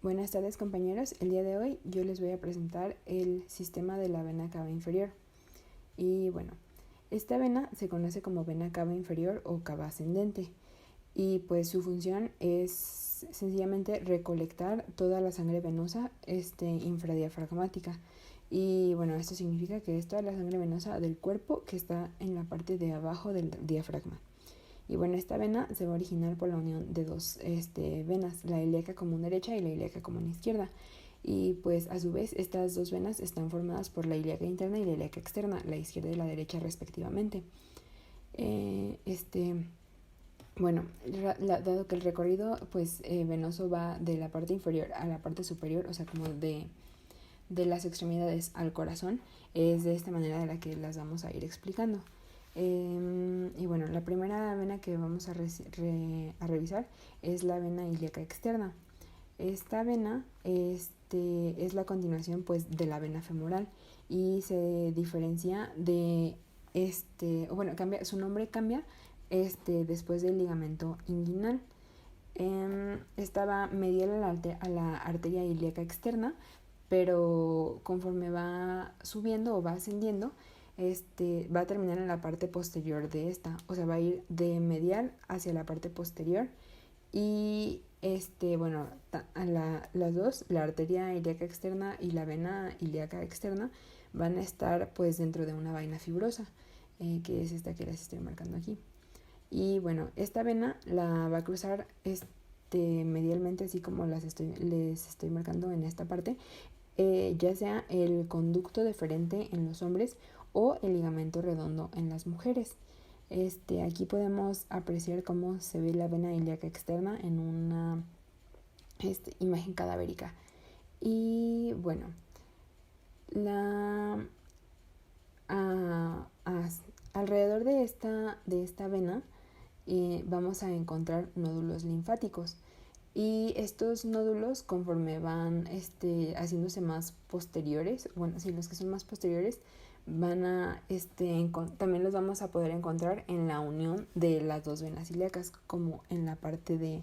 Buenas tardes compañeros, el día de hoy yo les voy a presentar el sistema de la vena cava inferior. Y bueno, esta vena se conoce como vena cava inferior o cava ascendente y pues su función es sencillamente recolectar toda la sangre venosa infradiafragmática. Y bueno, esto significa que es toda la sangre venosa del cuerpo que está en la parte de abajo del diafragma. Y bueno, esta vena se va a originar por la unión de dos venas, la ilíaca común derecha y la ilíaca común izquierda. Y pues a su vez estas dos venas están formadas por la ilíaca interna y la ilíaca externa, la izquierda y la derecha respectivamente. Dado que el recorrido venoso va de la parte inferior a la parte superior, o sea, como de las extremidades al corazón, es de esta manera de la que las vamos a ir explicando. Y bueno, la primera vena que vamos a revisar es la vena ilíaca externa. Esta vena es la continuación pues de la vena femoral y se diferencia de cambia, su nombre cambia después del ligamento inguinal. Esta va medial a la arteria ilíaca externa, pero conforme va subiendo o va ascendiendo, va a terminar en la parte posterior de esta, o sea, va a ir de medial hacia la parte posterior y las dos, la arteria ilíaca externa y la vena ilíaca externa, van a estar pues dentro de una vaina fibrosa, que es esta que les estoy marcando aquí. Y bueno, esta vena la va a cruzar medialmente, así como les estoy marcando en esta parte, ya sea el conducto deferente en los hombres o el ligamento redondo en las mujeres. Aquí podemos apreciar cómo se ve la vena ilíaca externa en una imagen cadavérica. Y bueno, alrededor de esta vena vamos a encontrar nódulos linfáticos. Y estos nódulos, conforme van haciéndose más posteriores, los que son más posteriores, van a también los vamos a poder encontrar en la unión de las dos venas ilíacas, como en la parte de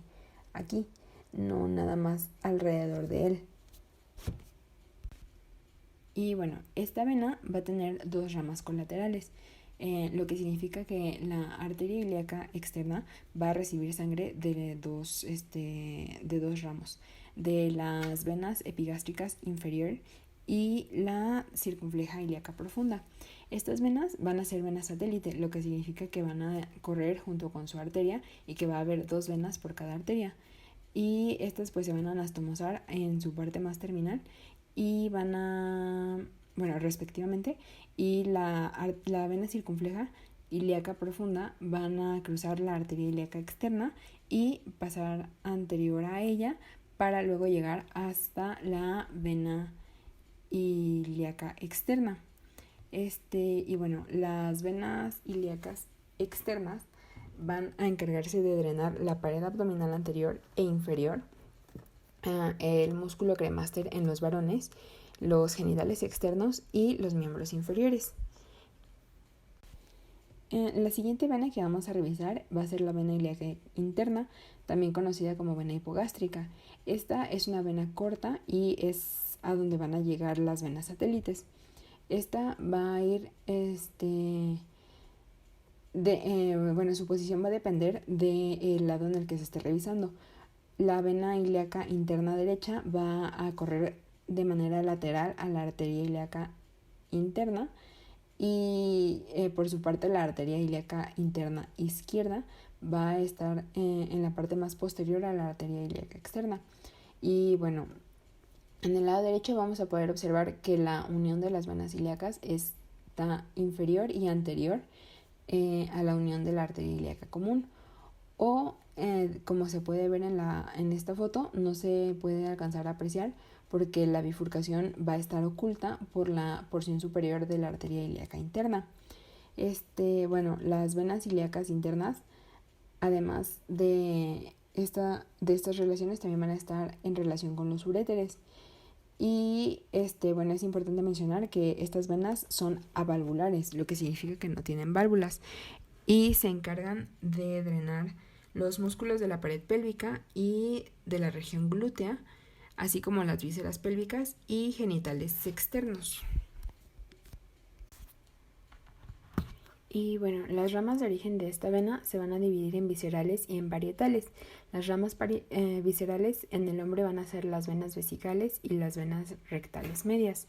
aquí, no nada más alrededor de él. Y bueno, esta vena va a tener dos ramas colaterales, lo que significa que la arteria ilíaca externa va a recibir sangre de dos ramos, de las venas epigástricas inferior y la circunfleja ilíaca profunda. Estas venas van a ser venas satélite, lo que significa que van a correr junto con su arteria y que va a haber dos venas por cada arteria. Y estas pues se van a anastomosar en su parte más terminal y van a, respectivamente, y la vena circunfleja ilíaca profunda van a cruzar la arteria ilíaca externa y pasar anterior a ella para luego llegar hasta la vena ilíaca externa. Y bueno, las venas ilíacas externas van a encargarse de drenar la pared abdominal anterior e inferior, el músculo cremaster en los varones, los genitales externos y los miembros inferiores. La siguiente vena que vamos a revisar va a ser la vena ilíaca interna, también conocida como vena hipogástrica. Esta es una vena corta y es a donde van a llegar las venas satélites. Esta va a ir, su posición va a depender del lado en el que se esté revisando. La vena ilíaca interna derecha va a correr de manera lateral a la arteria ilíaca interna y por su parte la arteria ilíaca interna izquierda va a estar en la parte más posterior a la arteria ilíaca externa. Y bueno, en el lado derecho vamos a poder observar que la unión de las venas ilíacas está inferior y anterior a la unión de la arteria ilíaca común, o como se puede ver en esta foto, no se puede alcanzar a apreciar porque la bifurcación va a estar oculta por la porción superior de la arteria ilíaca interna. Las venas ilíacas internas, además de estas relaciones, también van a estar en relación con los uréteres. Y es importante mencionar que estas venas son avalvulares, lo que significa que no tienen válvulas, y se encargan de drenar los músculos de la pared pélvica y de la región glútea, así como las vísceras pélvicas y genitales externos. Y bueno, las ramas de origen de esta vena se van a dividir en viscerales y en parietales. Las ramas viscerales en el hombre van a ser las venas vesicales y las venas rectales medias.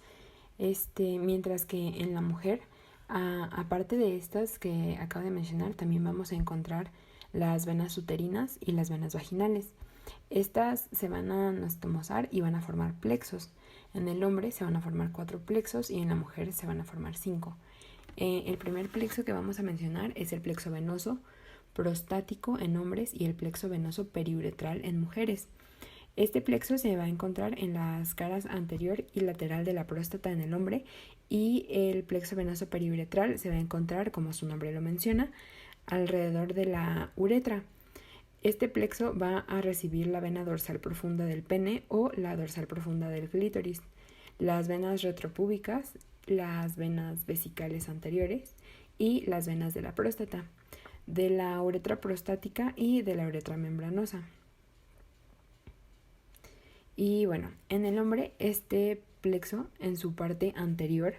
Mientras que en la mujer, aparte de estas que acabo de mencionar, también vamos a encontrar las venas uterinas y las venas vaginales. Estas se van a anastomosar y van a formar plexos. En el hombre se van a formar 4 plexos y en la mujer se van a formar 5. El primer plexo que vamos a mencionar es el plexo venoso prostático en hombres y el plexo venoso periuretral en mujeres. Este plexo se va a encontrar en las caras anterior y lateral de la próstata en el hombre, y el plexo venoso periuretral se va a encontrar, como su nombre lo menciona, alrededor de la uretra. Este plexo va a recibir la vena dorsal profunda del pene o la dorsal profunda del clítoris, las venas retropúbicas, las venas vesicales anteriores y las venas de la próstata, de la uretra prostática y de la uretra membranosa. Y bueno, en el hombre este plexo en su parte anterior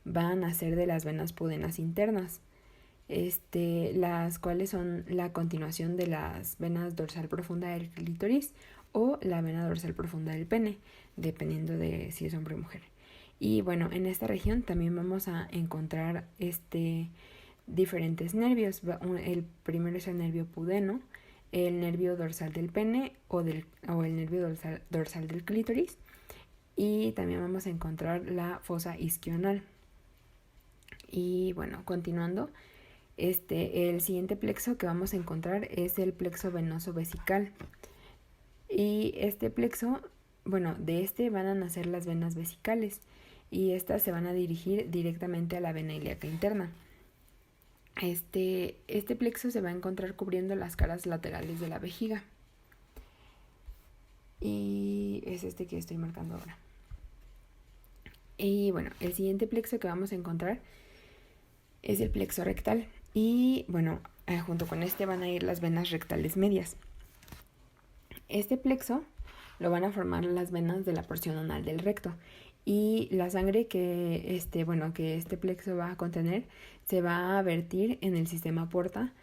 va a nacer de las venas pudenas internas, las cuales son la continuación de las venas dorsal profunda del clítoris o la vena dorsal profunda del pene, dependiendo de si es hombre o mujer. Y bueno, en esta región también vamos a encontrar diferentes nervios. El primero es el nervio pudeno, el nervio dorsal del pene o el nervio dorsal del clítoris, y también vamos a encontrar la fosa isquional. Y bueno, continuando, el siguiente plexo que vamos a encontrar es el plexo venoso vesical. Y este plexo, bueno, de van a nacer las venas vesicales, y estas se van a dirigir directamente a la vena ilíaca interna. Este plexo se va a encontrar cubriendo las caras laterales de la vejiga. Y es que estoy marcando ahora. Y bueno, el siguiente plexo que vamos a encontrar es el plexo rectal. Y bueno, junto con van a ir las venas rectales medias. Este plexo lo van a formar las venas de la porción anal del recto. Y la sangre que este plexo va a contener se va a vertir en el sistema porta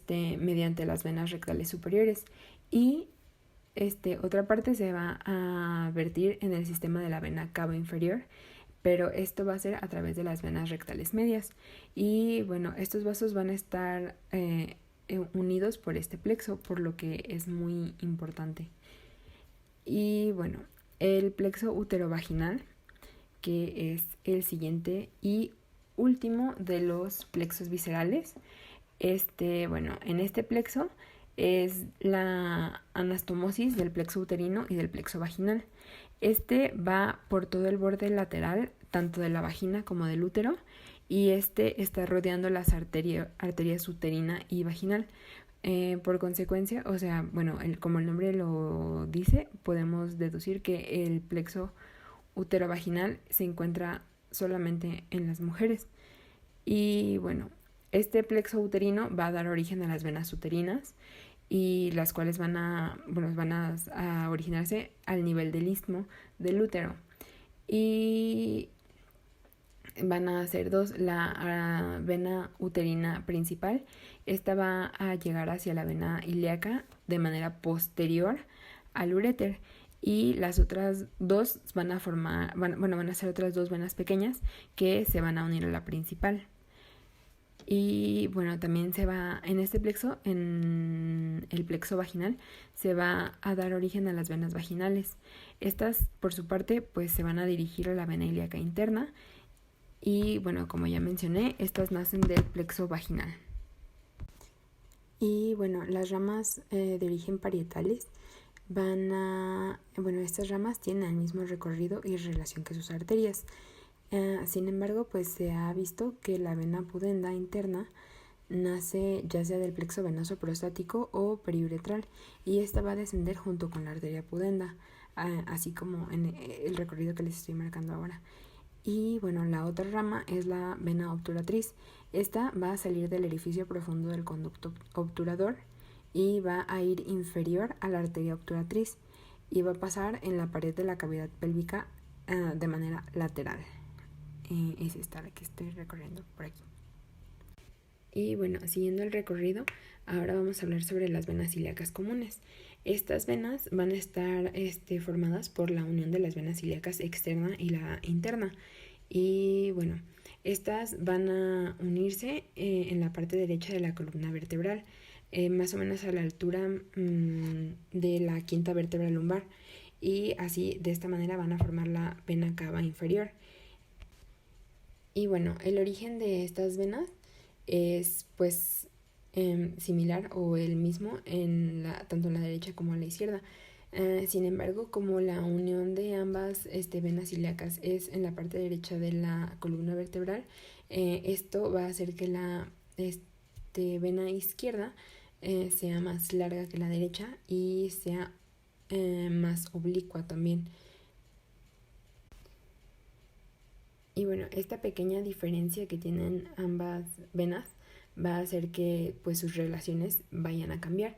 mediante las venas rectales superiores, y otra parte se va a vertir en el sistema de la vena cava inferior, pero esto va a ser a través de las venas rectales medias. Y bueno, estos vasos van a estar unidos por este plexo, por lo que es muy importante. Y bueno, el plexo uterovaginal, que es el siguiente y último de los plexos viscerales. En este plexo es la anastomosis del plexo uterino y del plexo vaginal. Va por todo el borde lateral, tanto de la vagina como del útero, y está rodeando las arterias uterina y vaginal. Por consecuencia, como el nombre lo dice, podemos deducir que el plexo uterovaginal se encuentra solamente en las mujeres. Y bueno, este plexo uterino va a dar origen a las venas uterinas, y las cuales van a originarse al nivel del istmo del útero. Y van a ser 2, la vena uterina principal. Esta va a llegar hacia la vena ilíaca de manera posterior al uréter, y las otras 2 van a ser otras 2 venas pequeñas que se van a unir a la principal. Y bueno, también en este plexo, en el plexo vaginal, se va a dar origen a las venas vaginales. Estas, por su parte, pues se van a dirigir a la vena ilíaca interna. Y bueno, como ya mencioné, estas nacen del plexo vaginal. Y bueno, las ramas de origen parietales estas ramas tienen el mismo recorrido y relación que sus arterias. Sin embargo, pues se ha visto que la vena pudenda interna nace ya sea del plexo venoso prostático o periuretral, y esta va a descender junto con la arteria pudenda, así como en el recorrido que les estoy marcando ahora. Y bueno, la otra rama es la vena obturatriz. Esta va a salir del orificio profundo del conducto obturador y va a ir inferior a la arteria obturatriz. y va a pasar en la pared de la cavidad pélvica de manera lateral. Es esta la que estoy recorriendo por aquí. Y bueno, siguiendo el recorrido, ahora vamos a hablar sobre las venas ilíacas comunes. Estas venas van a estar formadas por la unión de las venas ilíacas externa y la interna. Y bueno, estas van a unirse en la parte derecha de la columna vertebral, más o menos a la altura de la quinta vértebra lumbar. Y así, de esta manera, van a formar la vena cava inferior. Y bueno, el origen de estas venas es pues similar o el mismo tanto en la derecha como en la izquierda. Sin embargo, como la unión de ambas venas ilíacas es en la parte derecha de la columna vertebral, esto va a hacer que la vena izquierda sea más larga que la derecha y sea más oblicua también. Y bueno, esta pequeña diferencia que tienen ambas venas va a hacer que pues sus relaciones vayan a cambiar.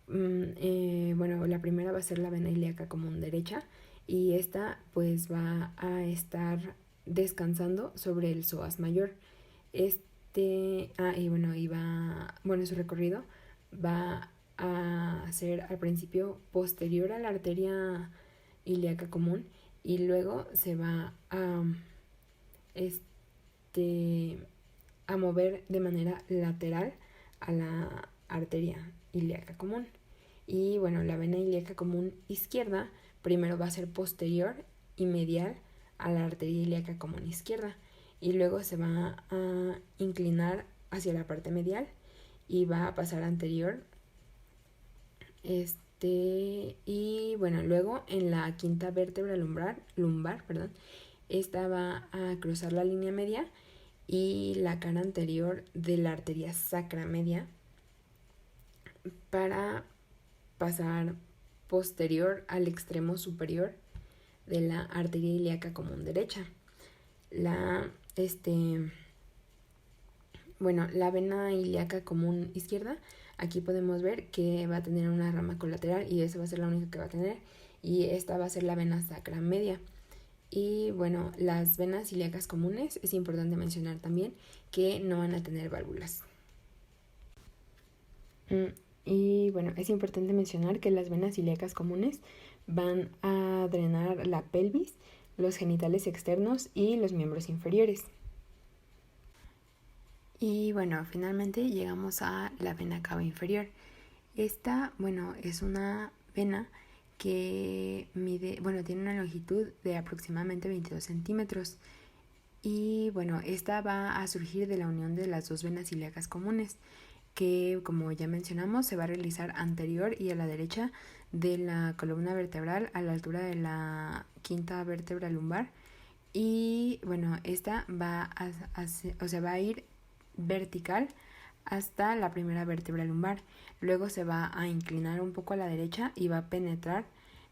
Bueno, la primera va a ser la vena ilíaca común derecha y esta pues va a estar descansando sobre el psoas mayor. Su recorrido va a ser al principio posterior a la arteria ilíaca común y luego se va a mover de manera lateral a la arteria ilíaca común. Y bueno, la vena ilíaca común izquierda primero va a ser posterior y medial a la arteria ilíaca común izquierda y luego se va a inclinar hacia la parte medial y va a pasar anterior. Y bueno, luego en la quinta vértebra lumbar, esta va a cruzar la línea media y la cara anterior de la arteria sacra media para pasar posterior al extremo superior de la arteria ilíaca común derecha. La vena ilíaca común izquierda, aquí podemos ver que va a tener una rama colateral y esa va a ser la única que va a tener, y esta va a ser la vena sacra media. Y bueno, las venas ilíacas comunes es importante mencionar también que no van a tener válvulas. Y bueno, es importante mencionar que las venas ilíacas comunes van a drenar la pelvis, los genitales externos y los miembros inferiores. Y bueno, finalmente llegamos a la vena cava inferior. Esta, es una vena que tiene una longitud de aproximadamente 22 centímetros. Y bueno, esta va a surgir de la unión de las dos venas ilíacas comunes, que como ya mencionamos se va a realizar anterior y a la derecha de la columna vertebral a la altura de la quinta vértebra lumbar. Y bueno, esta va a ir vertical hasta la primera vértebra lumbar. Luego se va a inclinar un poco a la derecha y va a penetrar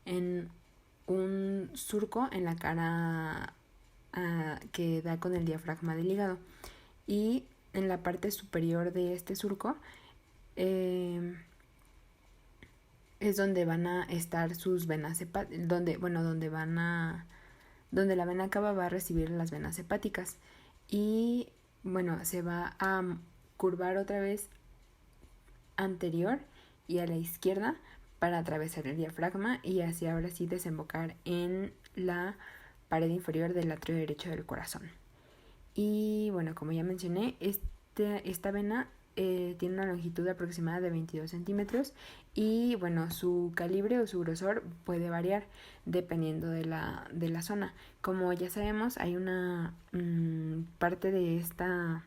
en un surco en la cara que da con el diafragma del hígado. Y en la parte superior de este surco es donde van a estar sus venas hepáticas, donde la vena cava va a recibir las venas hepáticas. Y bueno, se va a curvar otra vez anterior y a la izquierda para atravesar el diafragma y así ahora sí desembocar en la pared inferior del atrio derecho del corazón. Y bueno, como ya mencioné, esta vena tiene una longitud aproximada de 22 centímetros y bueno, su calibre o su grosor puede variar dependiendo de la zona. Como ya sabemos, hay una parte de esta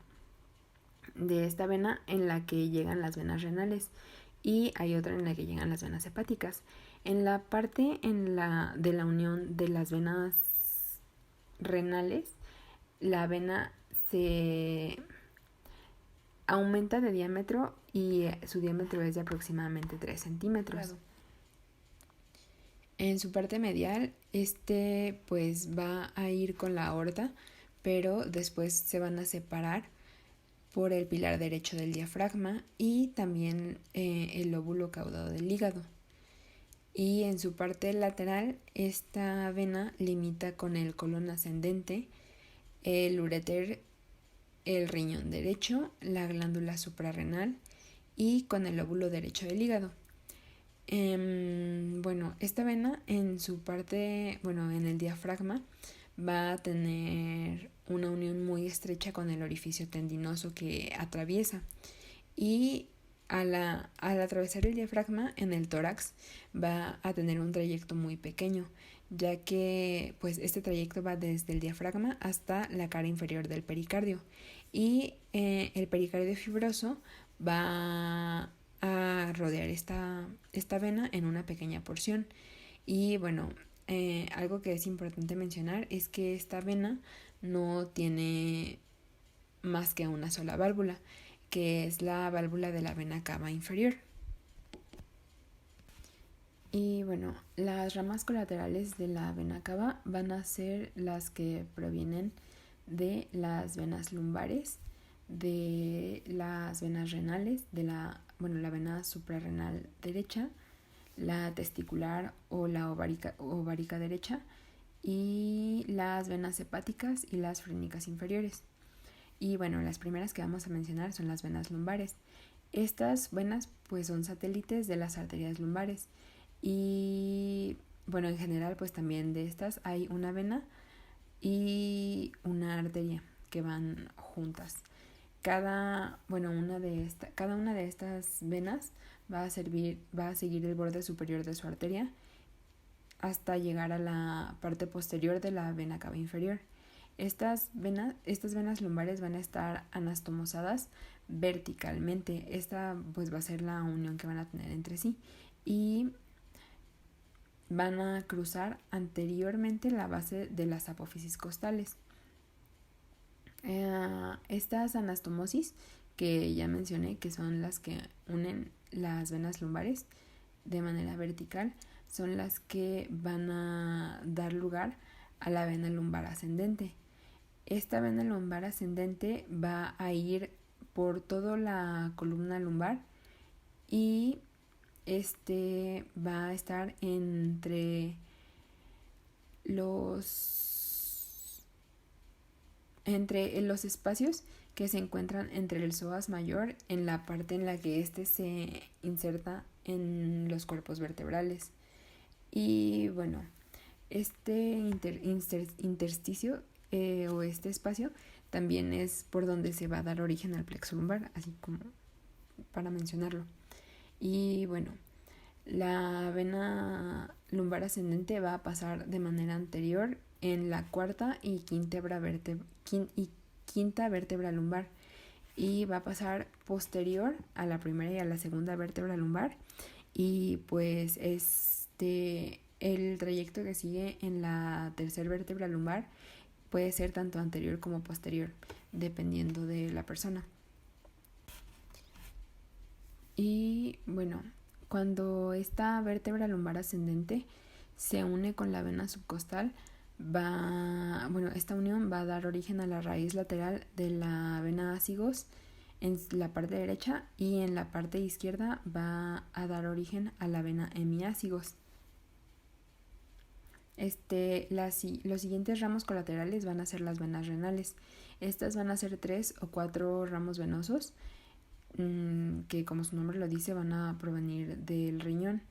vena en la que llegan las venas renales y hay otra en la que llegan las venas hepáticas. En la parte de la unión de las venas renales, la vena se aumenta de diámetro y su diámetro es de aproximadamente 3 centímetros. Claro. En su parte medial, pues va a ir con la aorta, pero después se van a separar por el pilar derecho del diafragma y también el lóbulo caudado del hígado. Y en su parte lateral, esta vena limita con el colon ascendente, el uréter, el riñón derecho, la glándula suprarrenal y con el lóbulo derecho del hígado. Bueno, esta vena en su parte, en el diafragma va a tener una unión muy estrecha con el orificio tendinoso que atraviesa, y al atravesar el diafragma en el tórax va a tener un trayecto muy pequeño, ya que pues este trayecto va desde el diafragma hasta la cara inferior del pericardio, y el pericardio fibroso va a rodear esta vena en una pequeña porción. Y bueno, algo que es importante mencionar es que esta vena no tiene más que una sola válvula, que es la válvula de la vena cava inferior. Y bueno, las ramas colaterales de la vena cava van a ser las que provienen de las venas lumbares, de las venas renales, de la vena suprarrenal derecha, la testicular o la ovárica derecha, y las venas hepáticas y las frénicas inferiores. Y bueno, las primeras que vamos a mencionar son las venas lumbares. Estas venas pues son satélites de las arterias lumbares, y bueno, en general pues también de estas hay una vena y una arteria que van juntas. Cada una de estas venas va a seguir el borde superior de su arteria hasta llegar a la parte posterior de la vena cava inferior. Estas venas lumbares van a estar anastomosadas verticalmente. Esta pues va a ser la unión que van a tener entre sí, y van a cruzar anteriormente la base de las apófisis costales. Estas anastomosis que ya mencioné, que son las que unen las venas lumbares de manera vertical, son las que van a dar lugar a la vena lumbar ascendente. Esta vena lumbar ascendente va a ir por toda la columna lumbar, y va a estar entre los espacios que se encuentran entre el psoas mayor, en la parte en la que se inserta en los cuerpos vertebrales. Y bueno, este intersticio o este espacio también es por donde se va a dar origen al plexo lumbar, así como para mencionarlo. Y bueno, la vena lumbar ascendente va a pasar de manera anterior en la cuarta y quinta vértebra lumbar, y va a pasar posterior a la primera y a la segunda vértebra lumbar, y pues el trayecto que sigue en la tercera vértebra lumbar puede ser tanto anterior como posterior, dependiendo de la persona. Y bueno, cuando esta vértebra lumbar ascendente se une con la vena subcostal, esta unión va a dar origen a la raíz lateral de la vena ácigos en la parte derecha, y en la parte izquierda va a dar origen a la vena hemiácigos. Los siguientes ramos colaterales van a ser las venas renales. Estas van a ser 3 o 4 ramos venosos que, como su nombre lo dice, van a provenir del riñón.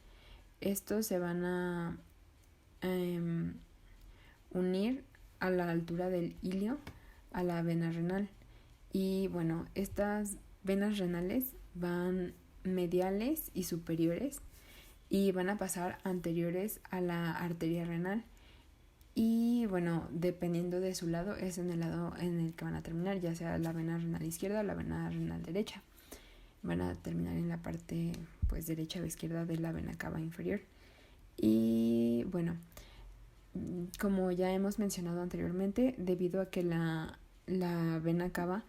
Estos se van a unir a la altura del ilio a la vena renal. Y bueno, estas venas renales van mediales y superiores, y van a pasar anteriores a la arteria renal, y bueno, dependiendo de su lado es en el lado en el que van a terminar, ya sea la vena renal izquierda o la vena renal derecha. Van a terminar en la parte pues derecha o izquierda de la vena cava inferior. Y bueno, como ya hemos mencionado anteriormente, debido a que la vena cava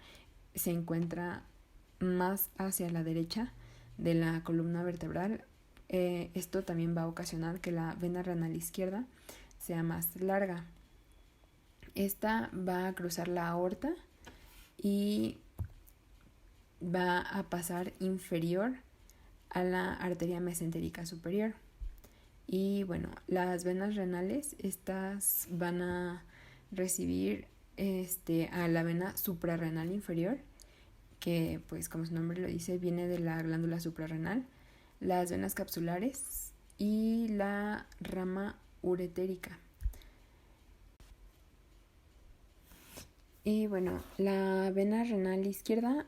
se encuentra más hacia la derecha de la columna vertebral, esto también va a ocasionar que la vena renal izquierda sea más larga. Esta va a cruzar la aorta y va a pasar inferior a la arteria mesentérica superior. Y bueno, las venas renales, estas van a recibir a la vena suprarrenal inferior, que pues como su nombre lo dice, viene de la glándula suprarrenal, las venas capsulares y la rama uretérica. Y bueno, la vena renal izquierda,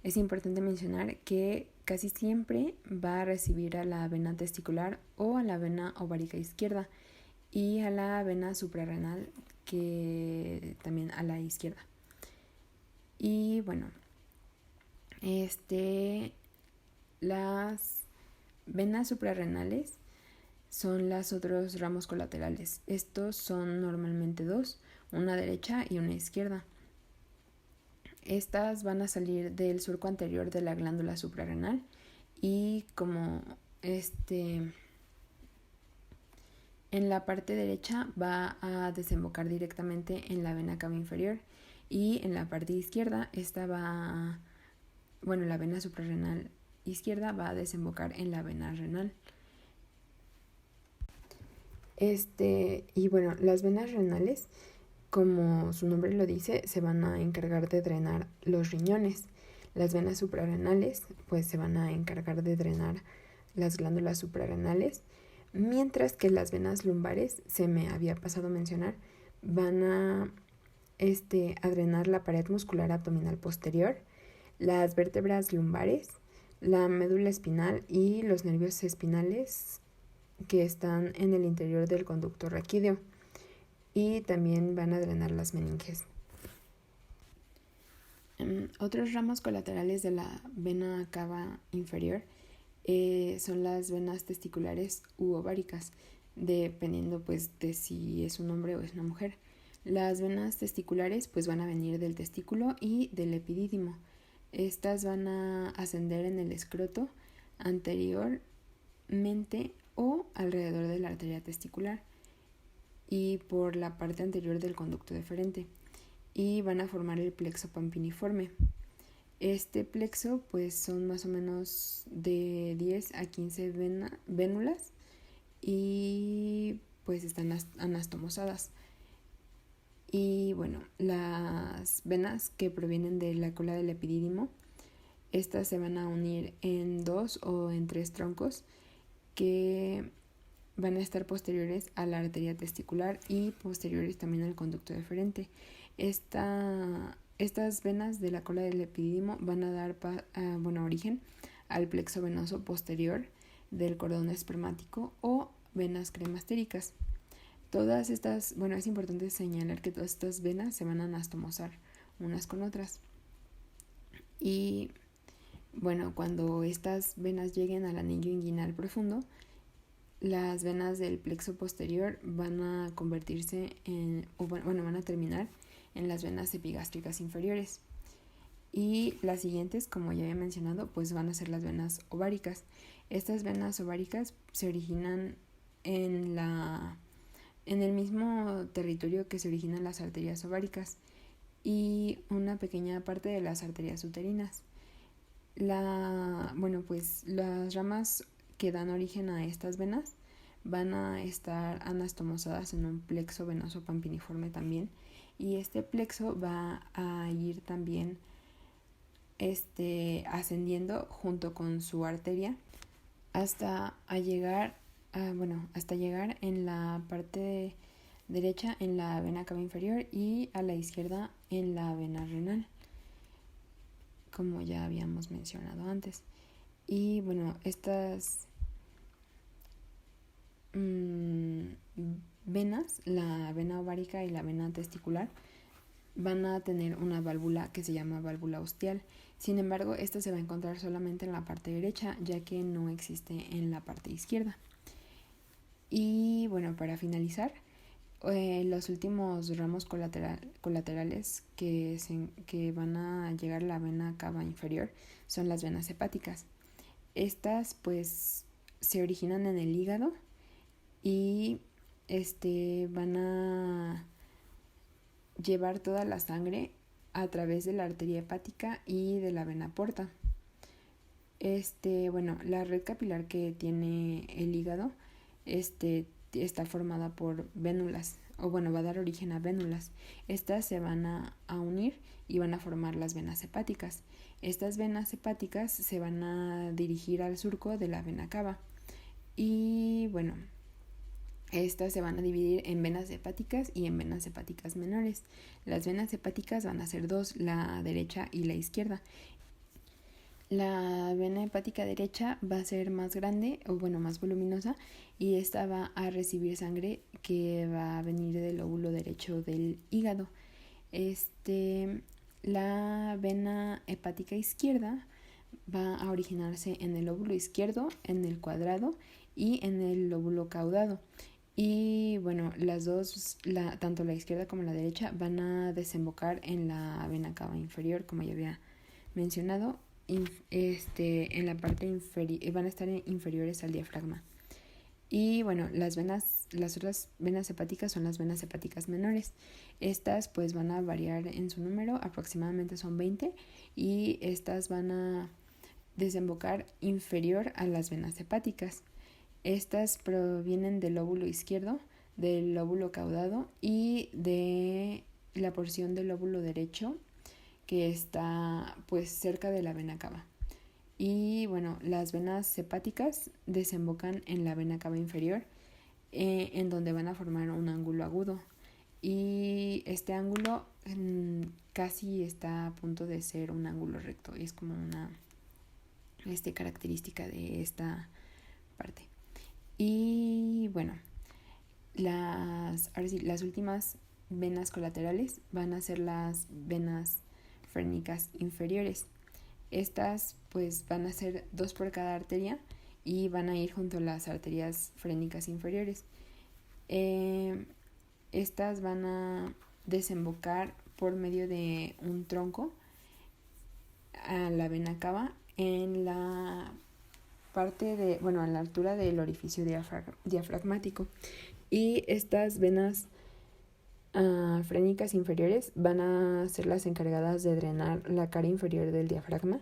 es importante mencionar que casi siempre va a recibir a la vena testicular o a la vena ovárica izquierda y a la vena suprarrenal, que también a la izquierda. Y bueno, las venas suprarrenales son los otros ramos colaterales. Estos son normalmente dos, una derecha y una izquierda. Estas van a salir del surco anterior de la glándula suprarrenal y como en la parte derecha va a desembocar directamente en la vena cava inferior y en la parte izquierda la vena suprarrenal izquierda va a desembocar en la vena renal. Y bueno, las venas renales, como su nombre lo dice, se van a encargar de drenar los riñones. Las venas suprarrenales pues se van a encargar de drenar las glándulas suprarrenales, mientras que las venas lumbares, se me había pasado a mencionar, van a drenar la pared muscular abdominal posterior, las vértebras lumbares, la médula espinal y los nervios espinales que están en el interior del conducto raquídeo, y también van a drenar las meninges. Otros ramos colaterales de la vena cava inferior son las venas testiculares u ováricas, dependiendo pues de si es un hombre o es una mujer. Las venas testiculares pues van a venir del testículo y del epidídimo. Estas van a ascender en el escroto anteriormente o alrededor de la arteria testicular y por la parte anterior del conducto deferente, y van a formar el plexo pampiniforme. Este plexo pues son más o menos de 10 a 15 vénulas y pues están anastomosadas. Y bueno, las venas que provienen de la cola del epidídimo, estas se van a unir en 2 o en 3 troncos que van a estar posteriores a la arteria testicular y posteriores también al conducto deferente. Estas venas de la cola del epidídimo van a dar origen al plexo venoso posterior del cordón espermático o venas cremastéricas. Todas estas, es importante señalar que todas estas venas se van a anastomosar unas con otras. Y bueno, cuando estas venas lleguen al anillo inguinal profundo, las venas del plexo posterior van a convertirse van a terminar en las venas epigástricas inferiores. Y las siguientes, como ya había mencionado, pues van a ser las venas ováricas. Estas venas ováricas se originan en el mismo territorio que se originan las arterias ováricas y una pequeña parte de las arterias uterinas. Las ramas que dan origen a estas venas van a estar anastomosadas en un plexo venoso pampiniforme también, y este plexo va a ir también ascendiendo junto con su arteria hasta llegar en la parte derecha en la vena cava inferior y a la izquierda en la vena renal, como ya habíamos mencionado antes. Y bueno, estas venas, la vena ovárica y la vena testicular, van a tener una válvula que se llama válvula ostial. Sin embargo, esta se va a encontrar solamente en la parte derecha, ya que no existe en la parte izquierda. Y bueno, para finalizar, los últimos ramos colaterales que van a llegar a la vena cava inferior son las venas hepáticas. Estas pues se originan en el hígado y van a llevar toda la sangre a través de la arteria hepática y de la vena porta. Bueno, la red capilar que tiene el hígado, está formada por vénulas, o bueno, va a dar origen a vénulas. Estas se van a unir y van a formar las venas hepáticas. Estas venas hepáticas se van a dirigir al surco de la vena cava. Y bueno, estas se van a dividir en venas hepáticas y en venas hepáticas menores. Las venas hepáticas van a ser dos, la derecha y la izquierda. La vena hepática derecha va a ser más grande, o bueno, más voluminosa, y esta va a recibir sangre que va a venir del lóbulo derecho del hígado. La vena hepática izquierda va a originarse en el lóbulo izquierdo, en el cuadrado y en el lóbulo caudado. Y bueno, las dos, tanto la izquierda como la derecha, van a desembocar en la vena cava inferior, como ya había mencionado, en la parte inferior, van a estar inferiores al diafragma. Y bueno, las otras venas hepáticas son las venas hepáticas menores. Estas pues van a variar en su número, aproximadamente son 20, y estas van a desembocar inferior a las venas hepáticas. Estas provienen del lóbulo izquierdo, del lóbulo caudado y de la porción del lóbulo derecho que está pues cerca de la vena cava. Y bueno, las venas hepáticas desembocan en la vena cava inferior, en donde van a formar un ángulo agudo. Y este ángulo casi está a punto de ser un ángulo recto. Es como una característica de esta parte. Y bueno, las últimas venas colaterales van a ser las venas frénicas inferiores. Estas pues van a ser 2 por cada arteria y van a ir junto a las arterias frénicas inferiores. Estas van a desembocar por medio de un tronco a la vena cava en la parte de, bueno, a la altura del orificio diafragmático. Y estas venas frénicas inferiores van a ser las encargadas de drenar la cara inferior del diafragma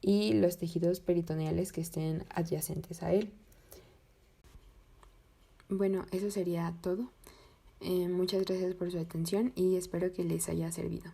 y los tejidos peritoneales que estén adyacentes a él. Bueno, eso sería todo. Muchas gracias por su atención y espero que les haya servido.